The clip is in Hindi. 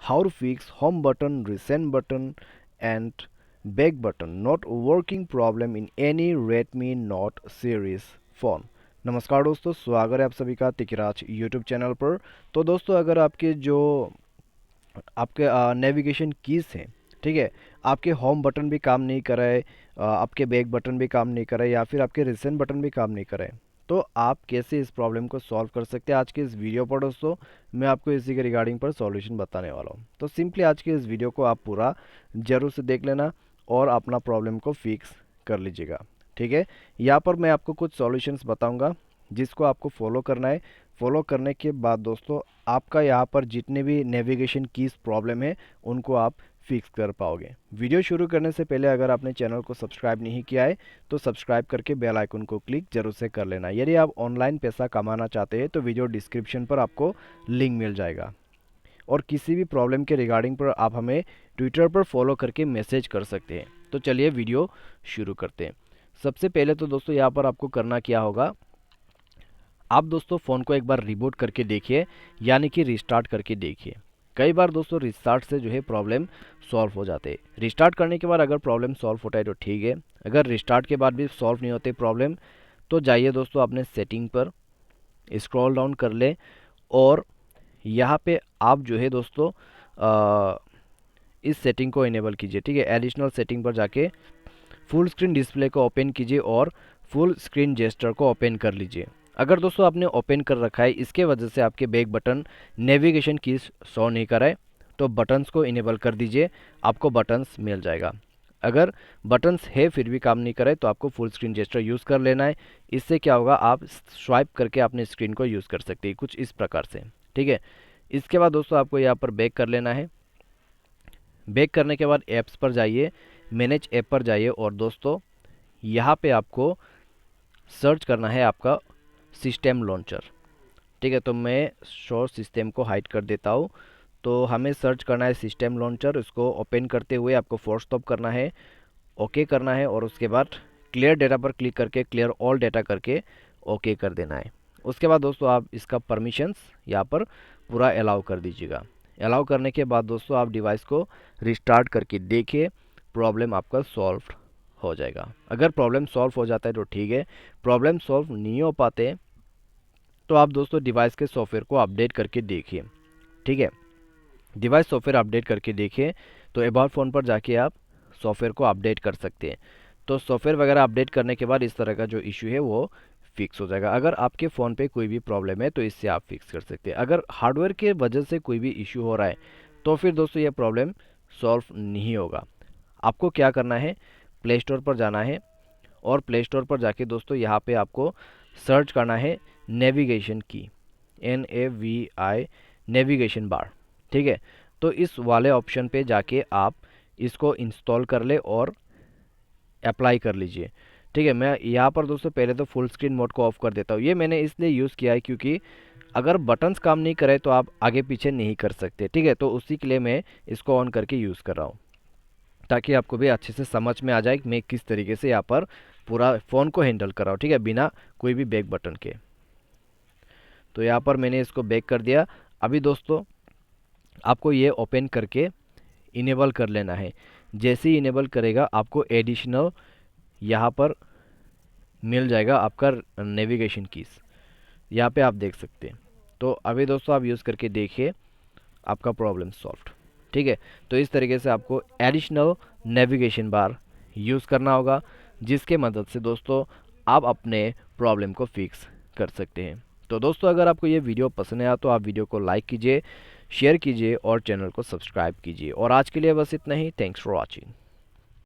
how to fix home button, resend button and back button not working problem in any Redmi Note series phone। नमस्कार दोस्तों, स्वागत है आप सभी का तिकराज यूट्यूब चैनल पर। तो दोस्तों, अगर आपके जो आपके नेविगेशन कीज हैं, ठीक है, आपके होम बटन भी काम नहीं कर रहे, आपके बैक बटन भी काम नहीं कर रहे या फिर आपके रिसेंट बटन भी काम नहीं कर रहे, तो आप कैसे इस प्रॉब्लम को सॉल्व कर सकते हैं। आज के इस वीडियो पर दोस्तों मैं आपको इसी के रिगार्डिंग पर सॉल्यूशन बताने वाला हूँ। तो सिंपली आज के इस वीडियो को आप पूरा ज़रूर से देख लेना और अपना प्रॉब्लम को फिक्स कर लीजिएगा, ठीक है। यहाँ पर मैं आपको कुछ सॉल्यूशंस बताऊंगा जिसको आपको फॉलो करना है। फॉलो करने के बाद दोस्तों आपका यहाँ पर जितने भी नेविगेशन कीज प्रॉब्लम है उनको आप फिक्स कर पाओगे। वीडियो शुरू करने से पहले अगर आपने चैनल को सब्सक्राइब नहीं किया है तो सब्सक्राइब करके बेल आइकन को क्लिक जरूर से कर लेना। यदि आप ऑनलाइन पैसा कमाना चाहते हैं तो वीडियो डिस्क्रिप्शन पर आपको लिंक मिल जाएगा और किसी भी प्रॉब्लम के रिगार्डिंग पर आप हमें ट्विटर पर फॉलो करके मैसेज कर सकते हैं। तो चलिए वीडियो शुरू करते हैं। सबसे पहले तो दोस्तों यहाँ पर आपको करना क्या होगा, आप दोस्तों फ़ोन को एक बार रिबूट करके देखिए, यानी कि रिस्टार्ट करके देखिए। कई बार दोस्तों रिस्टार्ट से जो है प्रॉब्लम सॉल्व हो जाते हैं। रिस्टार्ट करने के बाद अगर प्रॉब्लम सॉल्व होता है तो ठीक है, अगर रिस्टार्ट के बाद भी सॉल्व नहीं होते प्रॉब्लम तो जाइए दोस्तों अपने सेटिंग पर स्क्रॉल डाउन कर ले और यहाँ पे आप जो है दोस्तों इस सेटिंग को इनेबल कीजिए, ठीक है। एडिशनल सेटिंग पर जाके फुल स्क्रीन डिस्प्ले को ओपन कीजिए और फुल स्क्रीन जेस्चर को ओपन कर लीजिए। अगर दोस्तों आपने ओपन कर रखा है, इसके वजह से आपके बैक बटन नेविगेशन की शो नहीं कर रहा है, तो बटन्स को इनेबल कर दीजिए, आपको बटन्स मिल जाएगा। अगर बटन्स है फिर भी काम नहीं करे तो आपको फुल स्क्रीन जेस्चर यूज़ कर लेना है। इससे क्या होगा, आप स्वाइप करके अपने स्क्रीन को यूज़ कर सकते हैं कुछ इस प्रकार से, ठीक है। इसके बाद दोस्तों आपको यहाँ पर बैक कर लेना है। बैक करने के बाद ऐप्स पर जाइए, मैनेज ऐप पर जाइए और दोस्तों यहाँ पे आपको सर्च करना है आपका सिस्टम लॉन्चर, ठीक है। तो मैं शो सिस्टम को हाइड कर देता हूँ। तो हमें सर्च करना है सिस्टम लॉन्चर, इसको ओपन करते हुए आपको फोर्स स्टॉप करना है, ओके करना है और उसके बाद क्लियर डेटा पर क्लिक करके क्लियर ऑल डेटा करके ओके कर देना है। उसके बाद दोस्तों आप इसका परमिशंस यहाँ पर पूरा अलाउ कर दीजिएगा। अलाउ करने के बाद दोस्तों आप डिवाइस को रिस्टार्ट करके देखिए, प्रॉब्लम आपका सॉल्व हो जाएगा। अगर प्रॉब्लम सॉल्व हो जाता है तो ठीक है, प्रॉब्लम सॉल्व नहीं हो पाते तो आप दोस्तों डिवाइस के सॉफ्टवेयर को अपडेट करके देखिए, ठीक है। डिवाइस सॉफ्टवेयर अपडेट करके देखिए तो अबाउट फ़ोन पर जाके आप सॉफ्टवेयर को अपडेट कर सकते हैं। तो सॉफ्टवेयर वगैरह अपडेट करने के बाद इस तरह का जो इशू है वो फिक्स हो जाएगा। अगर आपके फ़ोन पे कोई भी प्रॉब्लम है तो इससे आप फिक्स कर सकते हैं। अगर हार्डवेयर के वजह से कोई भी इशू हो रहा है तो फिर दोस्तों ये प्रॉब्लम सॉल्व नहीं होगा। आपको क्या करना है, प्ले स्टोर पर जाना है और प्ले स्टोर पर जाके दोस्तों यहाँ पे आपको सर्च करना है नेविगेशन की, NAVI नेविगेशन बार, ठीक है। तो इस वाले ऑप्शन पे जाके आप इसको इंस्टॉल कर ले और अप्लाई कर लीजिए, ठीक है। मैं यहाँ पर दोस्तों पहले तो फुल स्क्रीन मोड को ऑफ कर देता हूँ। ये मैंने इसलिए यूज़ किया है क्योंकि अगर बटन्स काम नहीं करे तो आप आगे पीछे नहीं कर सकते, ठीक है। तो उसी के लिए मैं इसको ऑन करके यूज़ कर रहा हूँ ताकि आपको भी अच्छे से समझ में आ जाए कि मैं किस तरीके से यहाँ पर पूरा फ़ोन को हैंडल कर रहा हूँ, ठीक है, बिना कोई भी बैक बटन के। तो यहाँ पर मैंने इसको बैक कर दिया। अभी दोस्तों आपको ये ओपन करके इनेबल कर लेना है। जैसे ही इनेबल करेगा आपको एडिशनल यहाँ पर मिल जाएगा आपका नेविगेशन कीज़, यहाँ पे आप देख सकते हैं। तो अभी दोस्तों आप यूज़ करके देखिए, आपका प्रॉब्लम सॉल्व्ड, ठीक है। तो इस तरीके से आपको एडिशनल नेविगेशन बार यूज़ करना होगा जिसके मदद से दोस्तों आप अपने प्रॉब्लम को फिक्स कर सकते हैं। तो दोस्तों अगर आपको ये वीडियो पसंद आया तो आप वीडियो को लाइक कीजिए, शेयर कीजिए और चैनल को सब्सक्राइब कीजिए। और आज के लिए बस इतना ही। Thanks for watching.